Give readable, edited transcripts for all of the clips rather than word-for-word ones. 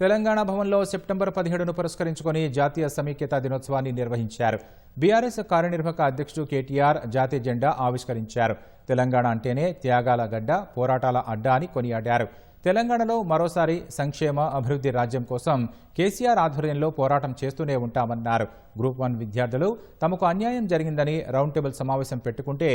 తెలంగాణ భవన్లో సెప్టెంబర్ 17ను పురస్కరించుకొని జాతీయ సమైక్యతా దినోత్సవాన్ని నిర్వహించారు. బీఆర్ఎస్ కార్యనిర్వాహక అధ్యక్షుడు కేటీఆర్ జాతీయ జెండా ఆవిష్కరించారు. తెలంగాణ అంటేనే త్యాగాల గడ్డ, పోరాటాల అడ్డా అని కొనియాడారు. తెలంగాణలో మరోసారి సంక్షేమ అభివృద్ధి రాజ్యం కోసం కేసీఆర్ ఆధ్వర్యంలో పోరాటం చేస్తూనే ఉంటామన్నారు. గ్రూప్ 1 విద్యార్థులు తమకు అన్యాయం జరిగిందని రౌండ్ టేబుల్ సమావేశం పెట్టుకుంటే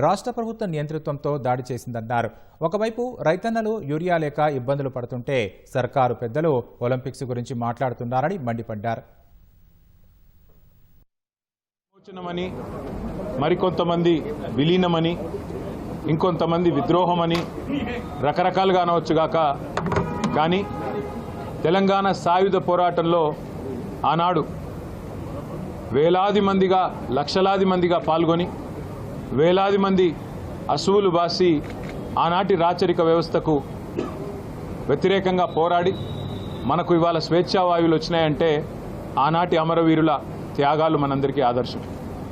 రాష్ట్ర ప్రభుత్వ నియంతృత్వంతో దాడి చేసిందన్నారు. ఒకవైపు రైతన్నలు యూరియా లేక ఇబ్బందులు పడుతుంటే సర్కారు పెద్దలు ఒలింపిక్స్ గురించి మాట్లాడుతున్నారని మండిపడ్డారు. మరికొంతమంది విలీనమని, ఇంకొంతమంది విద్రోహమని రకరకాలుగా అనవచ్చుగాక, కానీ తెలంగాణ సాయుధ పోరాటంలో ఆనాడు వేలాది మందిగా, లక్షలాది మందిగా పాల్గొని వేలాది మంది అసువులు బాసి ఆనాటి రాచరిక వ్యవస్థకు వ్యతిరేకంగా పోరాడి మనకు ఇవాళ స్వేచ్ఛావాయువులు వచ్చినాయంటే ఆనాటి అమరవీరుల త్యాగాలు మనందరికీ ఆదర్శం.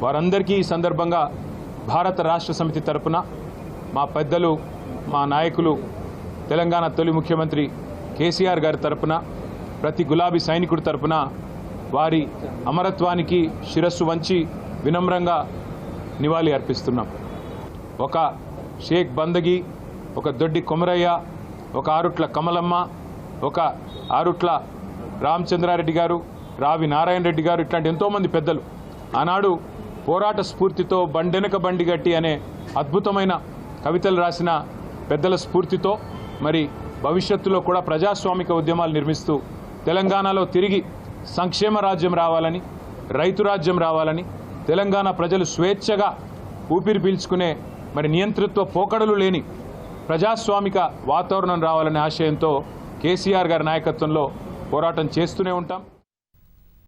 వారందరికీ ఈ సందర్భంగా భారత రాష్ట్ర సమితి తరపున మా పెద్దలు, మా నాయకులు, తెలంగాణ తొలి ముఖ్యమంత్రి కేసీఆర్ గారి తరపున, ప్రతి గులాబీ సైనికుడి తరపున వారి అమరత్వానికి శిరస్సు వంచి వినమ్రంగా నివాళి అర్పిస్తున్నాం. ఒక షేక్ బందగి, ఒక దొడ్డి కొమరయ్య, ఒక ఆరుట్ల కమలమ్మ, ఒక ఆరుట్ల రామచంద్రారెడ్డి గారు, రావి నారాయణ రెడ్డి గారు, ఇట్లాంటి ఎంతోమంది పెద్దలు ఆనాడు పోరాట స్ఫూర్తితో బండెనక బండి గట్టి అనే అద్భుతమైన కవితలు రాసిన పెద్దల స్ఫూర్తితో మరి భవిష్యత్తులో కూడా ప్రజాస్వామిక ఉద్యమాలు నిర్మిస్తూ తెలంగాణలో తిరిగి సంక్షేమ రాజ్యం రావాలని, రైతు రాజ్యం రావాలని, తెలంగాణ ప్రజలు స్వేచ్ఛగా ఊపిరి పీల్చుకునే మరి నియంతృత్వ పోకడలు లేని ప్రజాస్వామిక వాతావరణం రావాలనే ఆశయంతో కేసీఆర్ గారి నాయకత్వంలో పోరాటం చేస్తూనే ఉంటాం.